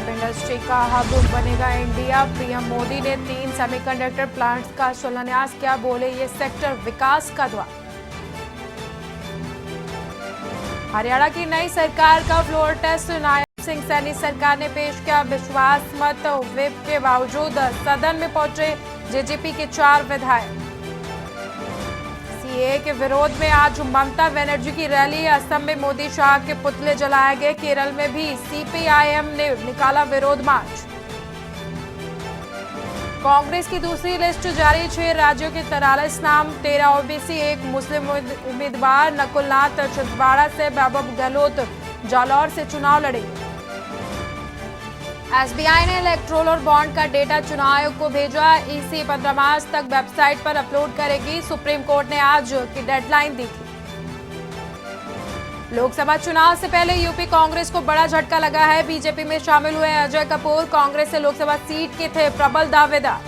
Industry का hub बनेगा India. PM Modi ने 3 सेमीकंडक्टर प्लांट्स का शिलान्यास किया, बोले ये सेक्टर विकास का द्वार। हरियाणा की नई सरकार का फ्लोर टेस्ट नायब सिंह सैनी सरकार ने पेश किया। विश्वास मत व्हिप के बावजूद सदन में पहुंचे जेजेपी के 4 विधायक। सीएए के विरोध में आज ममता बनर्जी की रैली। असम में मोदी शाह के पुतले जलाए गए। केरल में भी सीपीआईएम ने निकाला विरोध मार्च। कांग्रेस की दूसरी लिस्ट जारी। 6 राज्यों के 43 नाम, 13 ओबीसी, 1 मुस्लिम उम्मीदवार। नकुलनाथ छिंदवाड़ा से, महबूब गहलोत जालौर से चुनाव लड़ेंगे। एसबीआई ने इलेक्ट्रोल और बॉन्ड का डेटा चुनाव आयोग को भेजा। ईसी 15 मार्च तक वेबसाइट पर अपलोड करेगी। सुप्रीम कोर्ट ने आज की डेडलाइन दी थी। लोकसभा चुनाव से पहले यूपी कांग्रेस को बड़ा झटका लगा है। बीजेपी में शामिल हुए अजय कपूर कांग्रेस से लोकसभा सीट के थे प्रबल दावेदार।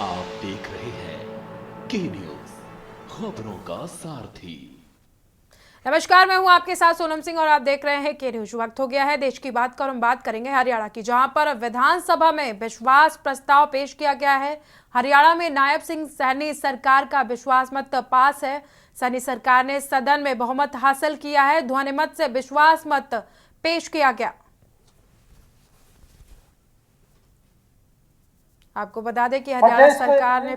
आप देख रहे हैं के न्यूज, खबरों का सारथी। नमस्कार, मैं हूं आपके साथ सोनम सिंह और आप देख रहे हैं के न्यूज। वक्त हो गया है देश की बात कर हम बात करेंगे हरियाणा की, जहां पर विधानसभा में विश्वास प्रस्ताव पेश किया गया है। हरियाणा में नायब सिंह सैनी सरकार का विश्वास मत पास है। सैनी सरकार ने सदन में बहुमत हासिल किया है। ध्वनिमत से विश्वास मत पेश किया गया। आपको बता दें कि हरियाणा सरकार ने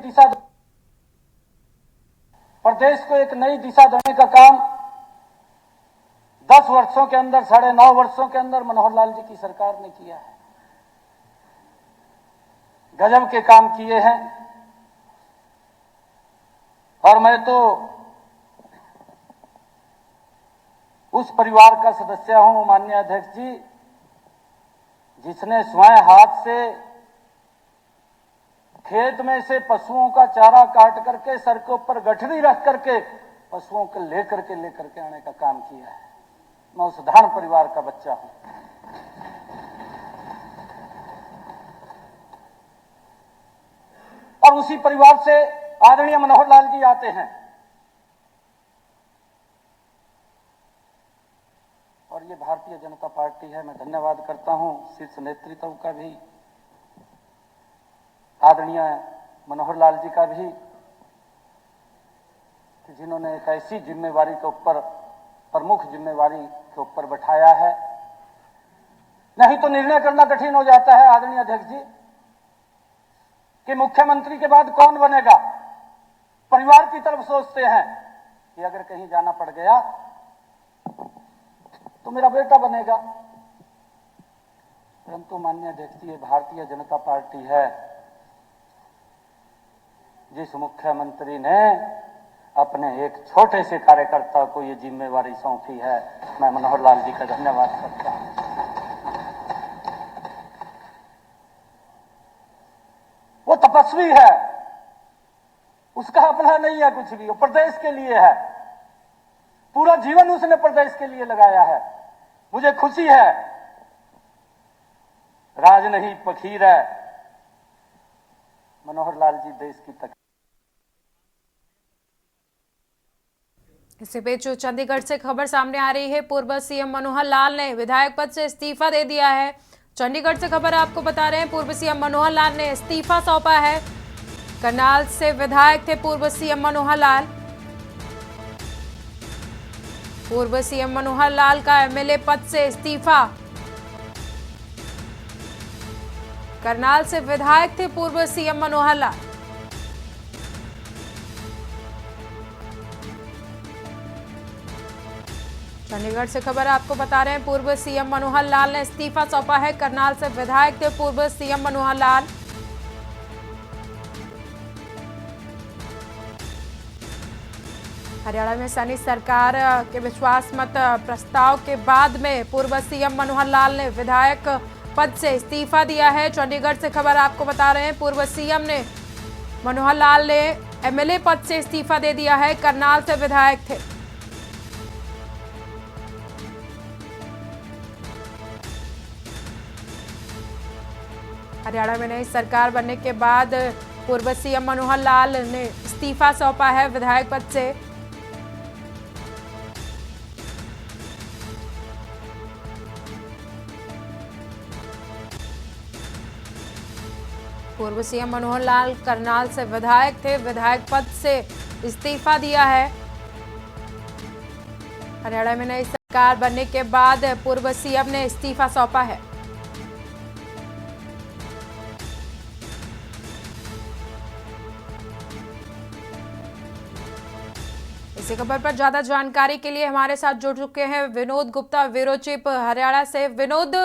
प्रदेश को एक नई दिशा देने का काम 10 वर्षों के अंदर, 9.5 वर्षों के अंदर मनोहर लाल जी की सरकार ने किया है। गजब के काम किए हैं। और मैं तो उस परिवार का सदस्य हूं, माननीय अध्यक्ष जी, जिसने स्वयं हाथ से खेत में से पशुओं का चारा काट करके सर के ऊपर गठरी रख करके पशुओं को लेकर के आने का काम किया है। मैं उस साधारण परिवार का बच्चा हूं। और उसी परिवार से आदरणीय मनोहर लाल जी आते हैं। और ये भारतीय जनता पार्टी है। मैं धन्यवाद करता हूं शीर्ष नेतृत्व का भी, आदरणीय मनोहर लाल जी का भी, कि जिन्होंने एक ऐसी जिम्मेवारी के ऊपर, प्रमुख जिम्मेवारी के ऊपर बैठाया है। नहीं तो निर्णय करना कठिन हो जाता है आदरणीय अध्यक्ष जी, कि मुख्यमंत्री के बाद कौन बनेगा। परिवार की तरफ सोचते हैं कि अगर कहीं जाना पड़ गया तो मेरा बेटा बनेगा। परंतु माननीय अध्यक्ष जी, ये भारतीय जनता पार्टी है। जिस मुख्यमंत्री ने अपने एक छोटे से कार्यकर्ता को ये जिम्मेवारी सौंपी है, मैं मनोहर लाल जी का धन्यवाद करता हूं। वो तपस्वी है, उसका अपना नहीं है कुछ भी, वो प्रदेश के लिए है। पूरा जीवन उसने प्रदेश के लिए लगाया है। मुझे खुशी है, राज नहीं फकीर है। मनोहर लाल जी देश की तक। इससे बीच चंडीगढ़ से खबर सामने आ रही है। पूर्व सीएम मनोहर लाल ने विधायक पद से इस्तीफा दे दिया है। चंडीगढ़ से खबर आपको बता रहे हैं, पूर्व सीएम मनोहर लाल ने इस्तीफा सौंपा है। करनाल से विधायक थे पूर्व सीएम मनोहर लाल। पूर्व सीएम मनोहर लाल का एमएलए पद से इस्तीफा। करनाल से विधायक थे पूर्व सीएम मनोहर लाल। चंडीगढ़ से खबर आपको बता रहे हैं, पूर्व सीएम मनोहर लाल ने इस्तीफा सौंपा है। करनाल से विधायक थे पूर्व सीएम मनोहर लाल। हरियाणा में सैनी सरकार के विश्वास मत प्रस्ताव के बाद में पूर्व सीएम मनोहर लाल ने विधायक पद से इस्तीफा दिया है। चंडीगढ़ से खबर आपको बता रहे हैं, पूर्व सीएम ने मनोहर लाल ने एमएलए पद से इस्तीफा दे दिया है। करनाल से विधायक थे। हरियाणा में नई सरकार बनने के बाद पूर्व सीएम मनोहर लाल ने इस्तीफा सौंपा है विधायक पद से। पूर्व सीएम मनोहर लाल करनाल से विधायक थे, विधायक पद से इस्तीफा दिया है। हरियाणा में नई सरकार बनने के बाद पूर्व सीएम ने इस्तीफा सौंपा है। इसी खबर पर ज्यादा जानकारी के लिए हमारे साथ जुड़ चुके हैं विनोद गुप्ता, ब्यूरो चीफ हरियाणा से। विनोद,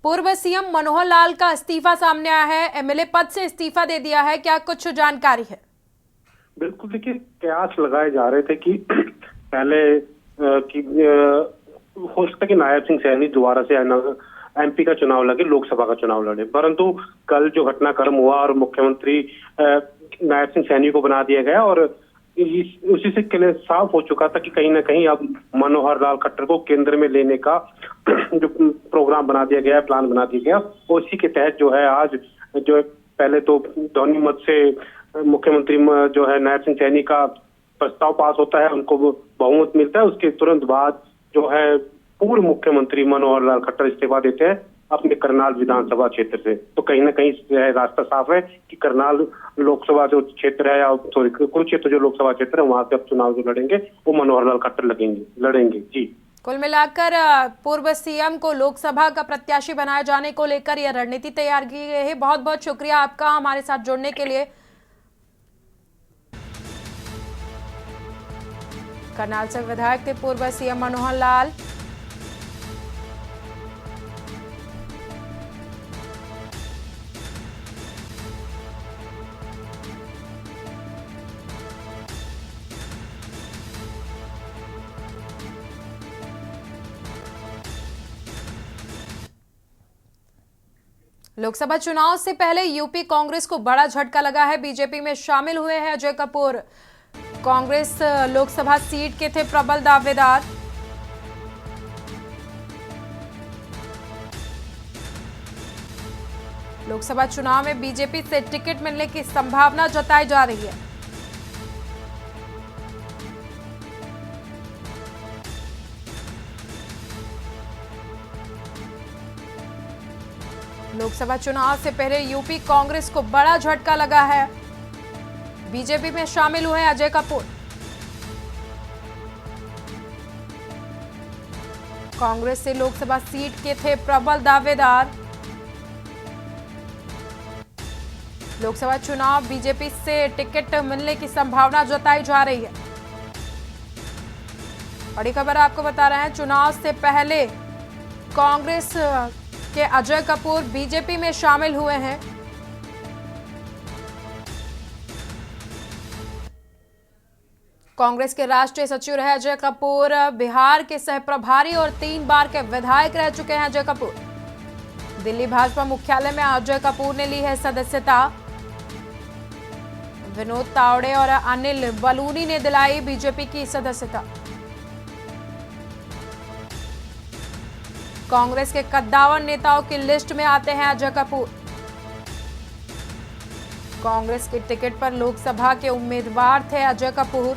पूर्व सीएम मनोहर लाल का इस्तीफा सामने आया है, एमएलए पद से इस्तीफा दे दिया है, क्या कुछ जानकारी है? बिल्कुल, देखिए कयास लगाए जा रहे थे कि पहले हो सकता है कि नायब सिंह सैनी दोबारा से एमपी का चुनाव लगे, लोकसभा का चुनाव लड़े, परंतु कल जो घटनाक्रम हुआ और मुख्यमंत्री नायब सिंह सैनी को बना दिया गया और उसी से क्लियर साफ हो चुका था कि कहीं ना कहीं अब मनोहर लाल खट्टर को केंद्र में लेने का जो प्रोग्राम बना दिया गया, प्लान बना दिया गया, उसी के तहत जो है आज जो पहले तो ध्वनि मत से मुख्यमंत्री जो है नायब सिंह सैनी का प्रस्ताव पास होता है, उनको बहुमत मिलता है। उसके तुरंत बाद जो है पूर्व मुख्यमंत्री मनोहर लाल खट्टर इस्तीफा देते हैं अपने करनाल विधानसभा क्षेत्र से। तो कहीं ना कहीं रास्ता साफ है कि करनाल लोकसभा जो क्षेत्र है या सॉरी कुरुक्षेत्र जो लोकसभा क्षेत्र है वहां से अब चुनाव जो लड़ेंगे वो मनोहर लाल खट्टर लड़ेंगे। जी, कुल मिलाकर पूर्व सीएम को लोकसभा का प्रत्याशी बनाए जाने को लेकर यह रणनीति तैयार की गई है। बहुत बहुत शुक्रिया आपका हमारे साथ जुड़ने के लिए। करनाल से विधायक थे पूर्व सीएम मनोहर लाल। लोकसभा चुनाव से पहले यूपी कांग्रेस को बड़ा झटका लगा है। बीजेपी में शामिल हुए हैं अजय कपूर। कांग्रेस लोकसभा सीट के थे प्रबल दावेदार। लोकसभा चुनाव में बीजेपी से टिकट मिलने की संभावना जताई जा रही है। लोकसभा चुनाव से पहले यूपी कांग्रेस को बड़ा झटका लगा है। बीजेपी में शामिल हुए अजय कपूर। कांग्रेस से लोकसभा सीट के थे प्रबल दावेदार। लोकसभा चुनाव बीजेपी से टिकट मिलने की संभावना जताई जा रही है। बड़ी खबर आपको बता रहे हैं, चुनाव से पहले कांग्रेस के अजय कपूर बीजेपी में शामिल हुए हैं। कांग्रेस के राष्ट्रीय सचिव रहे अजय कपूर। बिहार के सहप्रभारी और 3 बार के विधायक रह चुके हैं अजय कपूर। दिल्ली भाजपा मुख्यालय में अजय कपूर ने ली है सदस्यता। विनोद तावड़े और अनिल बलूनी ने दिलाई बीजेपी की सदस्यता। कांग्रेस के कद्दावर नेताओं की लिस्ट में आते हैं अजय कपूर। कांग्रेस के टिकट पर लोकसभा के उम्मीदवार थे अजय कपूर।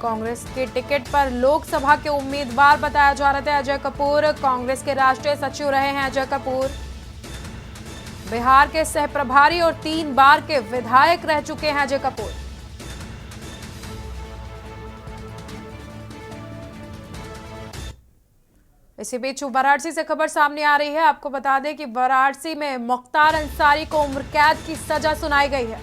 कांग्रेस के टिकट पर लोकसभा के उम्मीदवार बताया जा रहा था अजय कपूर। कांग्रेस के राष्ट्रीय सचिव रहे हैं अजय कपूर। बिहार के सहप्रभारी और 3 बार के विधायक रह चुके हैं अजय कपूर। इसी बीच वाराणसी से खबर सामने आ रही है। आपको बता दें कि वाराणसी में मुख्तार अंसारी को उम्र कैद की सजा सुनाई गई है।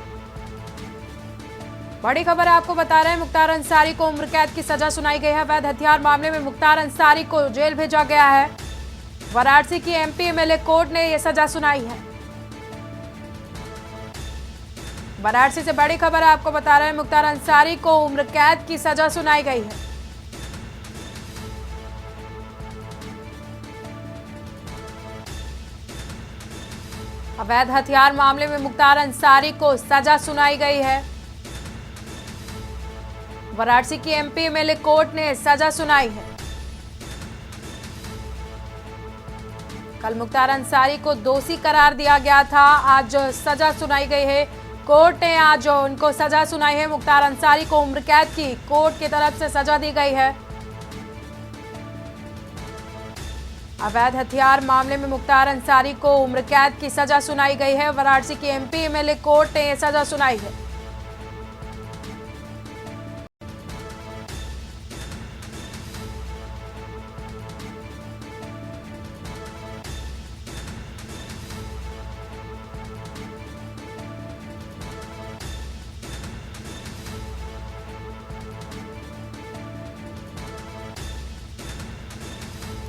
बड़ी खबर आपको बता रहे हैं, मुख्तार अंसारी को उम्र कैद की सजा सुनाई गई है। अवैध हथियार मामले में मुख्तार अंसारी को जेल भेजा गया है। वाराणसी की एमपी एमएलए कोर्ट ने यह सजा सुनाई है। वाराणसी से बड़ी खबर आपको बता रहे हैं, मुख्तार अंसारी को उम्र कैद की सजा सुनाई गई है। अवैध हथियार मामले में मुख्तार अंसारी को सजा सुनाई गई है। वाराणसी की एमपी एमएलए कोर्ट ने सजा सुनाई है। कल मुख्तार अंसारी को दोषी करार दिया गया था, आज सजा सुनाई गई है। कोर्ट ने आज उनको सजा सुनाई है। मुख्तार अंसारी को उम्र कैद की कोर्ट की तरफ से सजा दी गई है। अवैध हथियार मामले में मुख्तार अंसारी को उम्र कैद की सजा सुनाई गई है। वाराणसी की एमपी एमएलए कोर्ट ने यह सजा सुनाई है।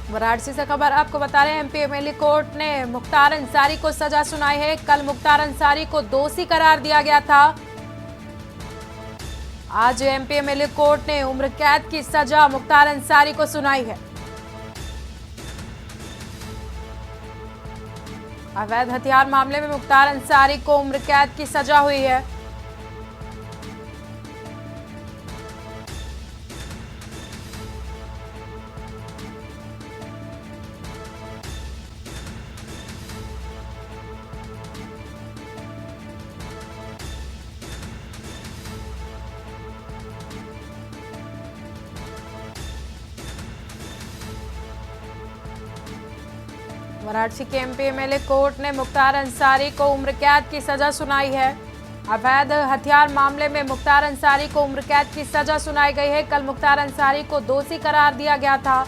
वाराणसी से खबर आपको बता रहे हैं, एमपी एमएलए कोर्ट ने मुख्तार अंसारी को सजा सुनाई है। कल मुख्तार अंसारी को दोषी करार दिया गया था। आज एमपी एमएलए कोर्ट ने उम्र कैद की सजा मुख्तार अंसारी को सुनाई है। अवैध हथियार मामले में मुख्तार अंसारी को उम्र कैद की सजा हुई है। वाराणसी के एमपी एमएलए कोर्ट ने मुख्तार अंसारी को उम्र कैद की सजा सुनाई है। अवैध हथियार मामले में मुख्तार अंसारी को उम्र कैद की सजा सुनाई गई है। कल मुख्तार अंसारी को दोषी करार दिया गया था।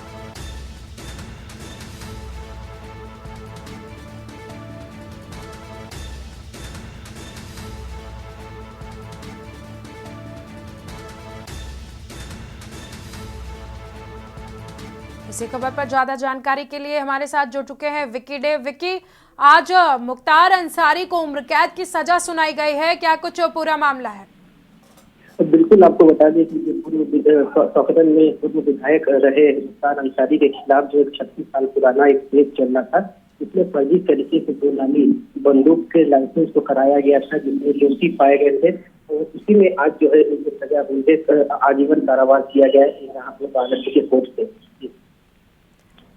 इसी खबर पर ज्यादा जानकारी के लिए हमारे साथ जुड़ चुके हैं विकी डे। विकी, आज मुख्तार अंसारी को उम्र कैद की सजा सुनाई गई है, क्या कुछ पूरा मामला है? बिल्कुल, आपको बता दें कि पूर्व सदन में पूर्व विधायक रहे मुख्तार अंसारी के खिलाफ जो 36 साल पुराना एक केस चल रहा था, इसमें फर्जी तरीके से 2 नामी बंदूक के लाइसेंस को कराया गया था, जिसमें दोषी पाए गए थे। तो इसी में आज जो है उनको सजा उन्हें आजीवन कारावास दिया गया है यहाँ पे वाराणसी के कोर्ट से।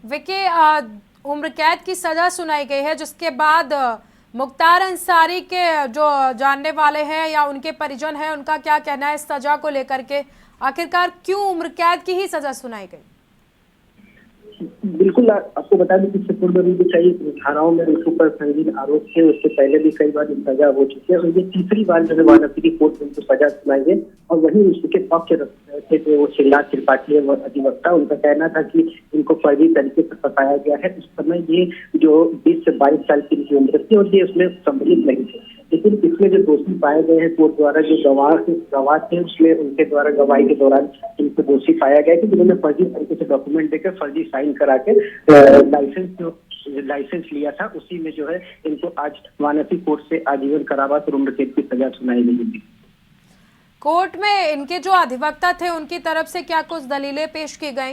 विकी, उम्र कैद की सजा सुनाई गई है, जिसके बाद मुख्तार अंसारी के जो जानने वाले हैं या उनके परिजन हैं, उनका क्या कहना है इस सजा को लेकर के? आखिरकार क्यों उम्र कैद की ही सजा सुनाई गई? बिल्कुल, आपको बता दें कि इससे पूर्व भी कई धाराओं में उनके ऊपर संगीन आरोप थे। उससे पहले भी कई बार सजा हो चुकी है और ये तीसरी बार जो है वाराणसी की कोर्ट में उनको सजा सुनाई है। और वहीं उसके पक्ष रखते थे वो शिवराज त्रिपाठी है, वो अधिवक्ता, उनका कहना था कि इनको फर्जी तरीके से फंसाया गया है। उस समय ये जो 20 से 22 साल की इनकी उम्र थी और ये उसमें सम्मिलित नहीं थे, लेकिन इसमें जो दोषी पाए गए हैं कोर्ट द्वारा, जो गवाह थे उसमें उनके द्वारा गवाही के दौरान इनको दोषी पाया गया कि जिन्होंने फर्जी तरीके से डॉक्यूमेंट देकर फर्जी साइन करा के लाइसेंस लिया था, उसी में जो है इनको आज वाराणसी कोर्ट से आजीवन कारावास और उम्र कैद की सजा सुनाई गई थी। कोर्ट में इनके जो अधिवक्ता थे उनकी तरफ से क्या कुछ दलीलें पेश की गई?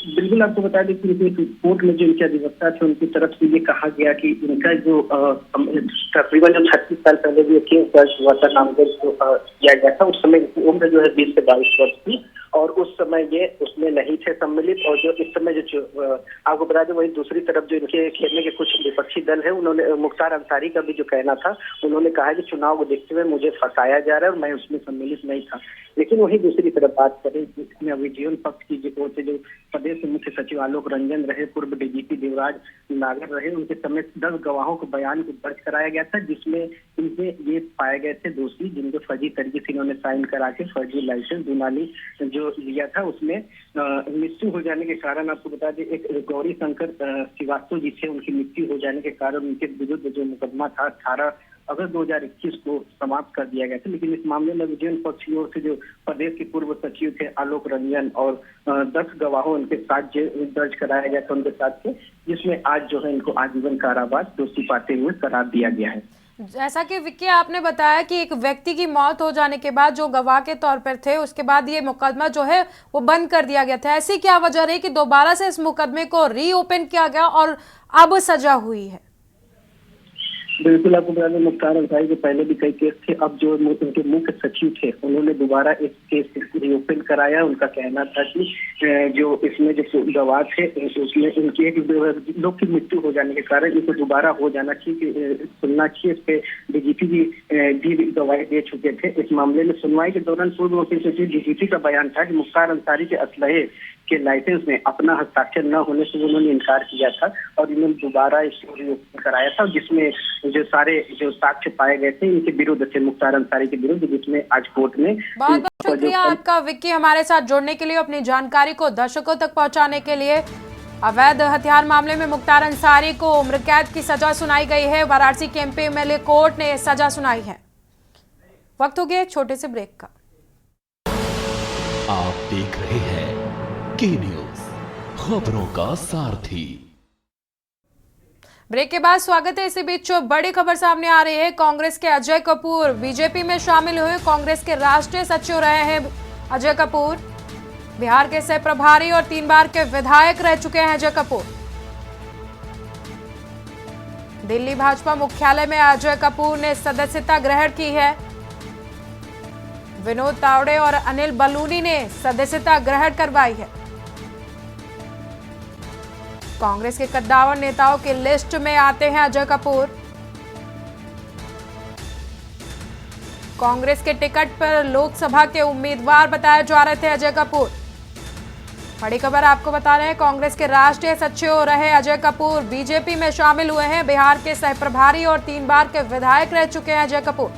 बिल्कुल, आपको बता दें कि कोर्ट में जो इनके अधिवक्ता थे उनकी तरफ से ये कहा गया कि इनका जो तकरीबन जो 36 साल पहले भी केस दर्ज हुआ था, नामजद किया गया था, उस समय इनकी उम्र जो है 20 से 22 वर्ष थी और उस समय ये उसमें नहीं थे सम्मिलित। और जो इस समय जो आपको बता दें, वही दूसरी तरफ जो इनके खेलने के कुछ विपक्षी दल है, उन्होंने मुख्तार अंसारी का भी जो कहना था, उन्होंने कहा कि चुनाव को देखते हुए मुझे फंसाया जा रहा है और मैं उसमें सम्मिलित नहीं था। लेकिन वही दूसरी तरफ बात करें, जिसमें अभिजीवन पक्ष की ओर से जो प्रदेश मुख्य सचिव आलोक रंजन रहे, पूर्व डीजीपी देवराज नागर रहे, उनके समेत 10 गवाहों को बयान को दर्ज कराया गया था, जिसमें इनसे ये पाए गए थे दोषी, जिनको फर्जी तरीके से इन्होंने साइन करा के फर्जी लाइसेंस दुनाली जो लिया था, उसमें मृत्यु हो जाने के कारण, आपको बता दें एक गौरी शंकर श्रीवास्तव जी थे, उनकी मृत्यु हो जाने के कारण उनके विरुद्ध जो मुकदमा था 18 अगस्त 2021 को समाप्त कर दिया गया था। लेकिन इस मामले में विजयन पक्ष की ओर से जो प्रदेश के पूर्व सचिव थे आलोक रंजन और 10 गवाहों उनके साथ दर्ज कराया गया था उनके साथ के, जिसमें आज जो है इनको आजीवन कारावास दोषी पाते हुए करार दिया गया है। जैसा कि विक्की आपने बताया कि एक व्यक्ति की मौत हो जाने के बाद जो गवाह के तौर पर थे, उसके बाद ये मुकदमा जो है वो बंद कर दिया गया था। ऐसी क्या वजह रही कि दोबारा से इस मुकदमे को रीओपन किया गया और अब सजा हुई है? बिल्कुल, आपको बता दें मुख्तार अंसारी के पहले भी कई केस थे। अब जो उनके मुख्य सचिव थे उन्होंने दोबारा इस केस रीओपन कराया। उनका कहना था कि जो इसमें जो गवाह थे उसमें इनके लोग की मृत्यु हो जाने के कारण इनको दोबारा हो जाना चाहिए, सुनना चाहिए। इस पे डीजीपी भी गवाही दे चुके थे। इस मामले में सुनवाई के दौरान पूर्व मुख्य सचिव डीजीपी का बयान था कि मुख्तार अंसारी के असलहे के लाइसेंस में अपना हस्ताक्षर न होने से उन्होंने इनकार किया था और इन्होंने दोबारा इसको रिओपन कराया था, जिसमें जो सारे जो साक्ष्य पाए गए थे इनके विरुद्ध थे, मुख्तार अंसारी के विरुद्ध, जिसमें आज कोर्ट में बहुत बहुत शुक्रिया आपका विक्की, हमारे साथ जुड़ने के लिए, अपनी जानकारी को दर्शकों तक पहुंचाने के लिए। अवैध हथियार मामले में मुख्तार अंसारी को उम्र कैद की सजा सुनाई गई है। वाराणसी के एमपी एमएलए कोर्ट ने सजा सुनाई है। वक्त हो गया एक छोटे से ब्रेक का। आप देख रहे हैं के न्यूज, खबरों का सारथी। ब्रेक के बाद स्वागत है। इसी बीच बड़ी खबर सामने आ रही है। कांग्रेस के अजय कपूर बीजेपी में शामिल हुए। कांग्रेस के राष्ट्रीय सचिव रहे हैं अजय कपूर। बिहार के सह प्रभारी और 3 बार के विधायक रह चुके हैं अजय कपूर। दिल्ली भाजपा मुख्यालय में अजय कपूर ने सदस्यता ग्रहण की है। विनोद तावड़े और अनिल बलूनी ने सदस्यता ग्रहण करवाई है। कांग्रेस के कद्दावर नेताओं की लिस्ट में आते हैं अजय कपूर। कांग्रेस के टिकट पर लोकसभा के उम्मीदवार बताए जा रहे थे अजय कपूर। बड़ी खबर आपको बता रहे हैं, कांग्रेस के राष्ट्रीय सचिव रहे अजय कपूर बीजेपी में शामिल हुए हैं। बिहार के सह प्रभारी और 3 बार के विधायक रह चुके हैं अजय कपूर।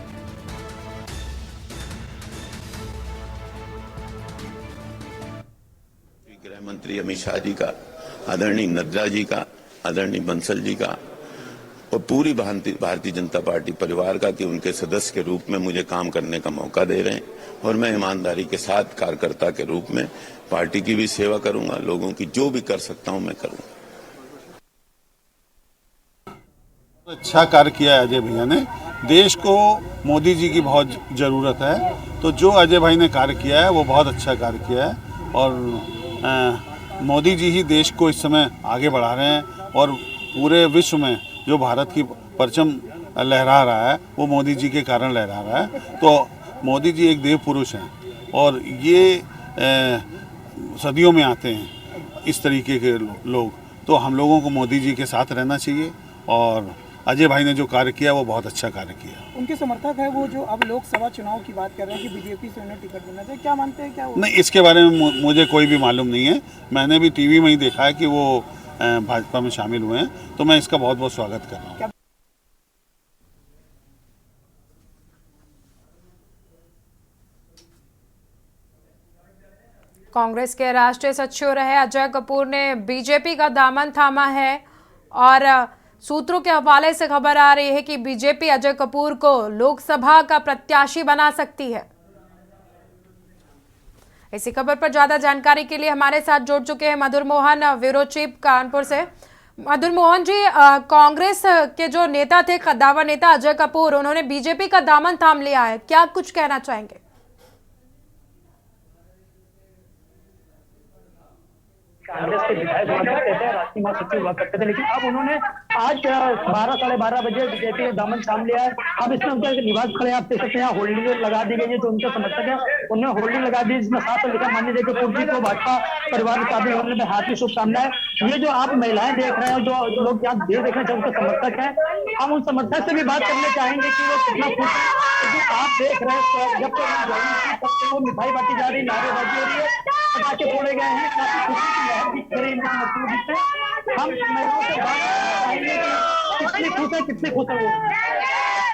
गृह मंत्री अमित शाह जी का, आदरणीय नड्डा जी का, आदरणीय बंसल जी का और पूरी भारतीय जनता पार्टी परिवार का कि उनके सदस्य के रूप में मुझे काम करने का मौका दे रहे हैं और मैं ईमानदारी के साथ कार्यकर्ता के रूप में पार्टी की भी सेवा करूंगा, लोगों की जो भी कर सकता हूं मैं करूंगा। अच्छा कार्य किया है अजय भैया ने। देश को मोदी जी की बहुत जरूरत है, तो जो अजय भाई ने कार्य किया है वो बहुत अच्छा कार्य किया है और मोदी जी ही देश को इस समय आगे बढ़ा रहे हैं और पूरे विश्व में जो भारत की परचम लहरा रहा है वो मोदी जी के कारण लहरा रहा है। तो मोदी जी एक देव पुरुष हैं और ये सदियों में आते हैं इस तरीके के लोग, तो हम लोगों को मोदी जी के साथ रहना चाहिए और अजय भाई ने जो कार्य किया वो बहुत अच्छा कार्य किया। उनके समर्थक है वो जो अब लोकसभा चुनाव की बात कर रहे हैं कि बीजेपी से उन्हें टिकट देना चाहिए, क्या मानते हैं? क्या नहीं, इसके बारे में मुझे कोई भी मालूम नहीं है। मैंने भी टीवी में ही देखा है कि वो भाजपा में शामिल हुए हैं, तो मैं इसका बहुत बहुत स्वागत कर रहा हूँ। कांग्रेस के राष्ट्रीय सचिव रहे अजय कपूर ने बीजेपी का दामन थामा है और सूत्रों के हवाले से खबर आ रही है कि बीजेपी अजय कपूर को लोकसभा का प्रत्याशी बना सकती है। इसी खबर पर ज्यादा जानकारी के लिए हमारे साथ जुड़ चुके हैं मधुर मोहन, ब्यूरो चीफ कानपुर से। मधुर मोहन जी, कांग्रेस के जो नेता थे, कद्दावर नेता अजय कपूर, उन्होंने बीजेपी का दामन थाम लिया है, क्या कुछ कहना चाहेंगे? कांग्रेस के विधायक हुआ करते थे, राष्ट्रीय महासचिव हुआ करते थे, लेकिन अब उन्होंने आज 12 साढ़े 12 बजे बीजेपी ने दामन थाम लिया है। अब इसमें उनका निवास खड़े आप देख सकते हैं, यहाँ होल्डिंग लगा दी गई है। जो उनके समर्थक है उन्हें होल्डिंग लगा दी, जिसमें साथ लिखा माननीय जय कपूर जी को भाजपा परिवार के काबिल होने में हार्दिक शुभकामनाएं। ये जो आप महिलाएं देख रहे हैं, जो लोग यहाँ देख रहे हैं, जो उनके समर्थक है, हम उन समर्थक से भी बात करना चाहेंगे कि वो कितना खुश है। आप देख रहे हैं जब तक वो मिठाई बांटी जा रही, नारेबाजी हो रही है, पटाखे फोड़े गए हैं, काफी खुशी की लहर दिख रही है। हम महिलाओं से बात चाहेंगे कितनी खुश है, कितने खुश है वो।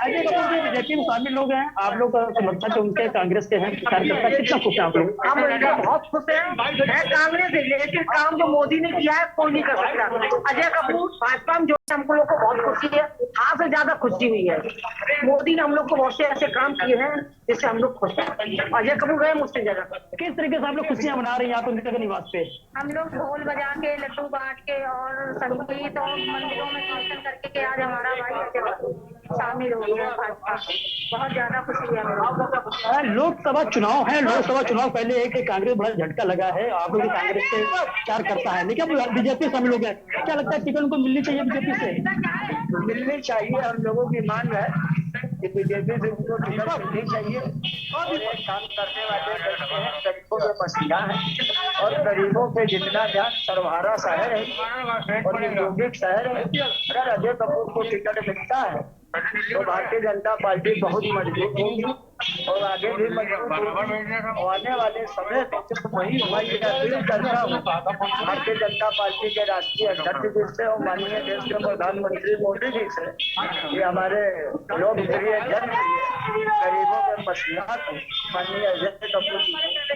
अजय कपूर जी बीजेपी में शामिल लोग हैं, आप लोग समर्थक उनके कांग्रेस के हैं, कार्यकर्ता, कितना खुश है आप लोग? हम बहुत खुश हैं। कांग्रेस रिलेटेड काम जो मोदी ने किया है कोई नहीं कर सकता। अजय कपूर भाजपा में जो हमको लोग को बहुत खुशी है, आज से ज्यादा खुशी हुई है। मोदी ने हम लोग को बहुत से ऐसे काम किए हैं जिससे हम लोग खुश हैं। अजय कपूर गए मुझसे जगह। किस तरीके से आप लोग खुशियां मना रहे हैं यहाँ पे उनके निवास पे? हम लोग ढोल बजा के, लड्डू बांट के और संगीत और मंदिरों में कीर्तन करके के आज हमारा भाई अजय कपूर शामिल हो गया भाजपा। बहुत ज्यादा खुशी है। लोकसभा चुनाव है, लोकसभा चुनाव पहले एक कांग्रेस बड़ा झटका लगा है, आप लोग कांग्रेस से चार करता है, लेकिन अब बीजेपी शामिल हो गया। क्या लगता है टिकट उनको मिलनी चाहिए बीजेपी से? मिलनी चाहिए, हम लोगों की मांग है कि बीजेपी से उनको टिकट मिलनी चाहिए। काम करने वाले लड़के हैं, गरीबों के मसीहा हैं और गरीबों के जितना ध्यान सर्वहारा शहर है और औद्योगिक शहर है। अगर अजय कपूर को टिकट मिलता है तो भारतीय जनता पार्टी बहुत मजबूत होगी और आगे भी मजबूत होगी। और आने वाले समय में वही मैं ये अपील करता हूँ भारतीय जनता पार्टी के राष्ट्रीय अध्यक्ष जी से और माननीय देश के प्रधानमंत्री मोदी जी से कि हमारे लोकप्रिय जनप्रिय गरीबों के मसला को माननीय अजय कपूर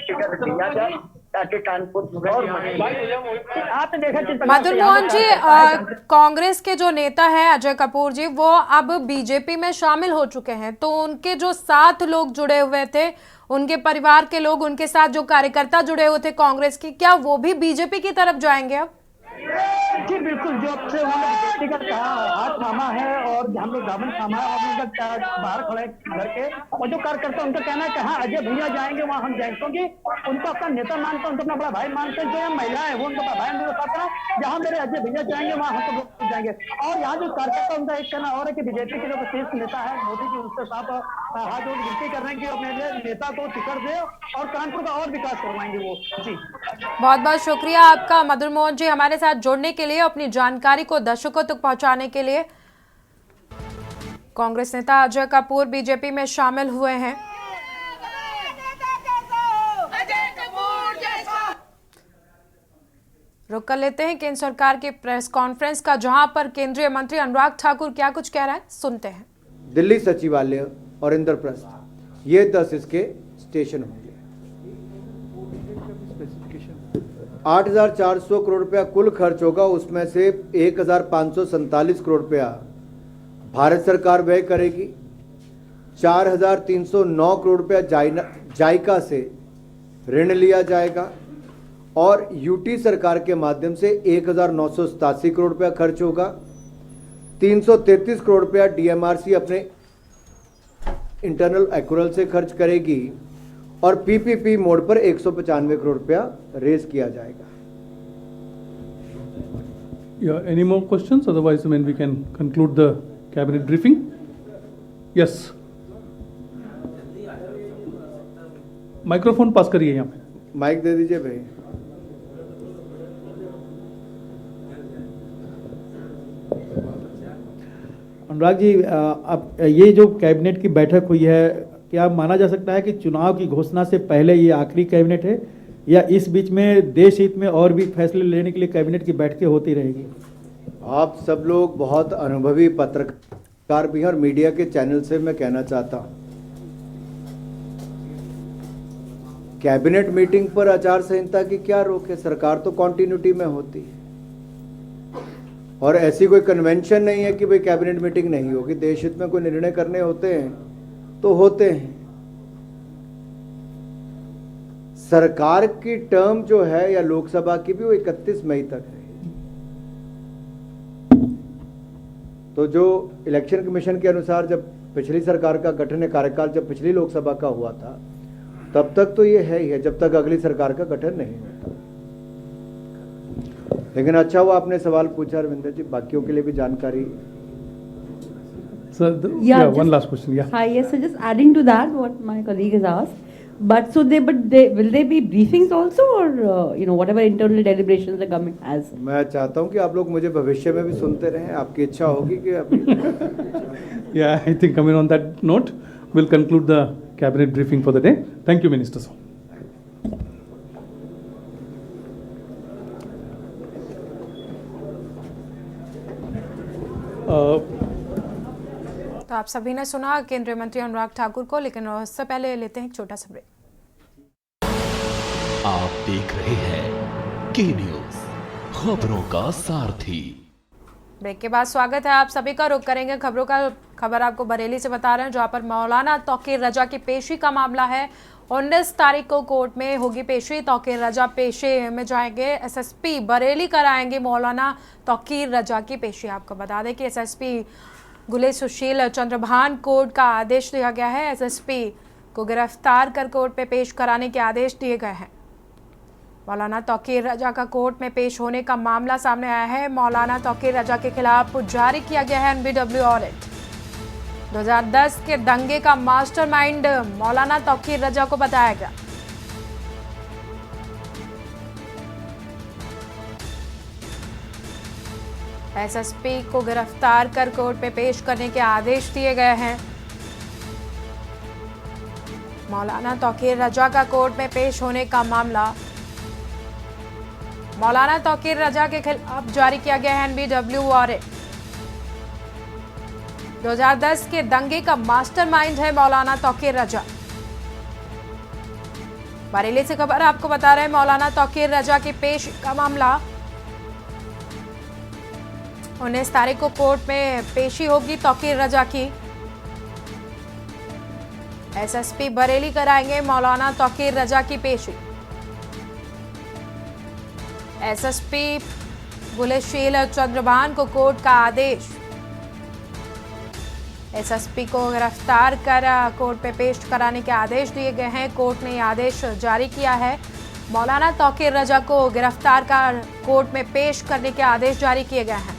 टिकट दिया जाए ताकि कानपुर और आपने देखा मदन मोहन जी, कांग्रेस के जो नेता हैं अजय कपूर जी, वो अब बीजेपी में शामिल हो चुके हैं, तो उनके जो 7 लोग जुड़े हुए थे, उनके परिवार के लोग, उनके साथ जो कार्यकर्ता जुड़े हुए थे कांग्रेस की, क्या वो भी बीजेपी की तरफ जाएंगे अब? जी बिल्कुल, जो अब से उन्होंने व्यक्तिगत हाथ थामा है और हम लोग दामन थामा है और उनका बाहर खड़े घर के, और जो कार्यकर्ता उनका कहना है कि हाँ अजय भैया जाएंगे वहाँ हम जाएंगे, क्योंकि उनको अपना नेता मानते हैं, उनको अपना बड़ा भाई मानते हैं। जो यहाँ महिला है वो उनका बड़ा भाई उनको कहता है जहाँ मेरे अजय भैया जाएंगे वहाँ हम सब लोग जाएंगे। और यहाँ जो कार्यकर्ता उनका एक कहना और है कि बीजेपी के जो शीर्ष नेता है मोदी जी, उसके साथ हाथ जोड़ विनती कर रहे हैं कि अपने नेता को टिकट दे और कानपुर का और विकास करवाएंगे वो। जी बहुत बहुत शुक्रिया आपका मदन मोहन जी, हमारे साथ जुड़ने के लिए, अपनी जानकारी को दर्शकों तक पहुंचाने के लिए। कांग्रेस नेता अजय कपूर बीजेपी में शामिल हुए हैं। रुक कर लेते हैं केंद्र सरकार की प्रेस कॉन्फ्रेंस का, जहां पर केंद्रीय मंत्री अनुराग ठाकुर क्या कुछ कह रहे हैं, सुनते हैं। दिल्ली सचिवालय और इंद्रप्रस्थ ये 10 इसके स्टेशन होंगे। 8,400 करोड़ रुपया कुल खर्च होगा, उसमें से 1,547 करोड़ रुपया भारत सरकार व्यय करेगी। 4,309 करोड़ रुपया जायका से ऋण लिया जाएगा और यूटी सरकार के माध्यम से 1,987 करोड़ रुपया खर्च होगा। 333 करोड़ रुपया डीएमआरसी अपने इंटरनल एक्रूअल से खर्च करेगी और पीपीपी मोड पर 195 करोड़ रुपया रेज किया जाएगा। Any more questions? Otherwise, we can conclude the cabinet briefing. Yes. Microphone pass करिए यहाँ पे। माइक दे दीजिए भाई। अनुराग जी, अब ये जो कैबिनेट की बैठक हुई है, क्या माना जा सकता है कि चुनाव की घोषणा से पहले ये आखिरी कैबिनेट है या इस बीच में देश हित में और भी फैसले लेने के लिए कैबिनेट की बैठकें होती रहेगी? आप सब लोग बहुत अनुभवी पत्रकार भी हैं और मीडिया के चैनल से मैं कहना चाहता हूं, कैबिनेट मीटिंग पर आचार संहिता की क्या रोक है? सरकार तो कॉन्टिन्यूटी में होती है और ऐसी कोई कन्वेंशन नहीं है कि भाई कैबिनेट मीटिंग नहीं होगी। देश हित में कोई निर्णय करने होते हैं तो होते हैं। सरकार की टर्म जो है या लोकसभा की भी वो 31 मई तक है। तो जो इलेक्शन कमीशन के अनुसार जब पिछली सरकार का गठन कार्यकाल जब पिछली लोकसभा का हुआ था तब तक तो ये है ही है, जब तक अगली सरकार का गठन नहीं होता। लेकिन अच्छा हुआ आपने सवाल पूछा रविंदर जी, बाकियों के लिए भी जानकारी। Sir, one last question. Yeah. Hi, yes. So just adding to that, what my colleague has asked. But will they be briefings also, or whatever internal deliberations the government has? मैं चाहता हूँ कि आप लोग मुझे भविष्य में भी सुनते रहें। आपकी इच्छा होगी कि Yeah, I think coming on that note, we'll conclude the cabinet briefing for the day. Thank you, ministers. तो आप सभी ने सुना केंद्रीय मंत्री अनुराग ठाकुर को, लेकिन उससे पहले लेते हैं एक छोटा सा ब्रेक। आप देख रहे हैं के न्यूज, खबरों का सारथी। ब्रेक के बाद स्वागत है आप सभी का। रुक करेंगे खबर आपको बरेली से बता रहे हैं, जहां पर मौलाना तौकीर रजा की पेशी का मामला है। 19 तारीख को कोर्ट में होगी पेशी। तौकीर रजा पेशी में जाएंगे, एसएसपी बरेली कराएंगे मौलाना तौकीर रजा की पेशी। आपको बता दें कि एसएसपी गुले सुशील चंद्रभान कोर्ट का आदेश दिया गया है। एसएसपी को गिरफ्तार कर कोर्ट में पेश कराने के आदेश दिए गए हैं। मौलाना तौकीर रजा का कोर्ट में पेश होने का मामला सामने आया है। मौलाना तौकीर रजा के खिलाफ जारी किया गया है एनबीडब्ल्यू वारंट। 2010 के दंगे का मास्टरमाइंड मौलाना तौकीर रजा को बताया गया। एसएसपी को गिरफ्तार कर कोर्ट में पेश करने के आदेश दिए गए हैं। मौलाना तौकीर रजा का कोर्ट में पेश होने का मामला। मौलाना तौकीर रजा के खिलाफ जारी किया गया है एनबीडब्ल्यू वारंट। 2010 के दंगे का मास्टरमाइंड है मौलाना तौकीर रजा। बरेली से खबर आपको बता रहे हैं, मौलाना तौकीर रजा की पेश का मामला 19 तारीख को कोर्ट में पेशी होगी तौकीर रजा की। एसएसपी बरेली कराएंगे मौलाना तौकीर रजा की पेशी। एसएसपी गुलेशील चंद्रभान को कोर्ट का आदेश। एसएसपी को गिरफ्तार कर कोर्ट में पेश कराने के आदेश दिए गए हैं। कोर्ट ने यह आदेश जारी किया है। मौलाना तौकीर रजा को गिरफ्तार कर कोर्ट में पेश करने के आदेश जारी किए गए हैं।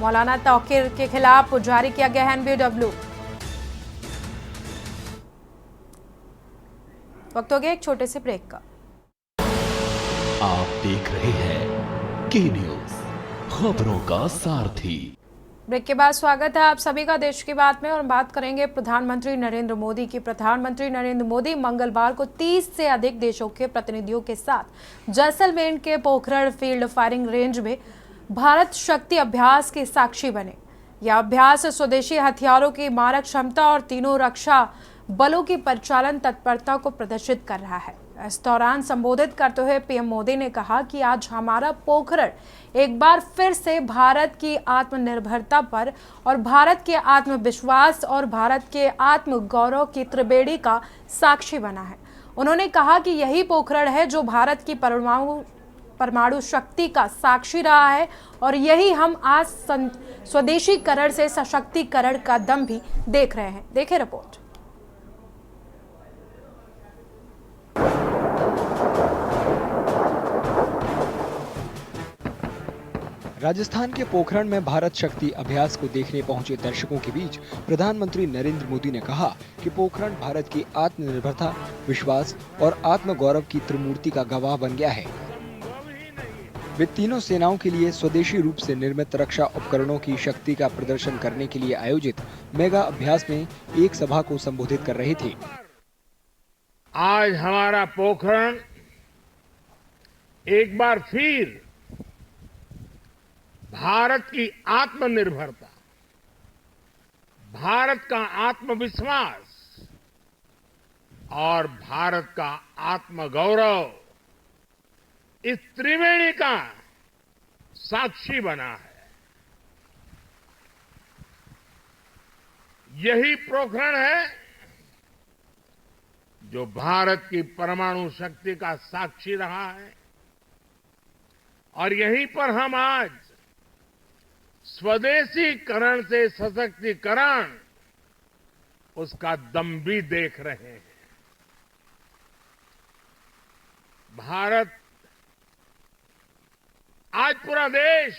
मौलाना तौकीर के खिलाफ जारी किया गया है एनबीडब्ल्यू। वक्त हो गया एक छोटे से ब्रेक का। आप देख रहे हैं के न्यूज, खबरों का सारथी। ब्रेक के बाद स्वागत है आप सभी का देश की बात में, और बात करेंगे प्रधानमंत्री नरेंद्र मोदी की। प्रधानमंत्री नरेंद्र मोदी मंगलवार को 30 से अधिक देशों के प्रतिनिधियों के साथ जैसलमेर के पोखरण फील्ड फायरिंग रेंज में भारत शक्ति अभ्यास के साक्षी बने। यह अभ्यास स्वदेशी हथियारों की मारक क्षमता और तीनों रक्षा बलों की परिचालन तत्परता को प्रदर्शित कर रहा है। इस दौरान संबोधित करते हुए पीएम मोदी ने कहा कि आज हमारा पोखरण एक बार फिर से भारत की आत्मनिर्भरता पर और भारत के आत्मविश्वास और भारत के आत्म गौरव की त्रिवेणी का साक्षी बना है। उन्होंने कहा कि यही पोखरण है जो भारत की परमाणु शक्ति का साक्षी रहा है, और यही हम आज स्वदेशीकरण से सशक्तिकरण का दम भी देख रहे हैं। देखें रिपोर्ट। राजस्थान के पोखरण में भारत शक्ति अभ्यास को देखने पहुंचे दर्शकों के बीच प्रधानमंत्री नरेंद्र मोदी ने कहा कि पोखरण भारत की आत्मनिर्भरता, विश्वास और आत्म गौरव की त्रिमूर्ति का गवाह बन गया है। वे तीनों सेनाओं के लिए स्वदेशी रूप से निर्मित रक्षा उपकरणों की शक्ति का प्रदर्शन करने के लिए आयोजित मेगा अभ्यास में एक सभा को संबोधित कर रहे थे। आज हमारा पोखरण एक बार फिर भारत की आत्मनिर्भरता, भारत का आत्मविश्वास और भारत का आत्मगौरव, इस त्रिवेणी का साक्षी बना है। यही पोखरण है जो भारत की परमाणु शक्ति का साक्षी रहा है, और यहीं पर हम आज स्वदेशीकरण से सशक्तिकरण उसका दम भी देख रहे हैं। भारत, आज पूरा देश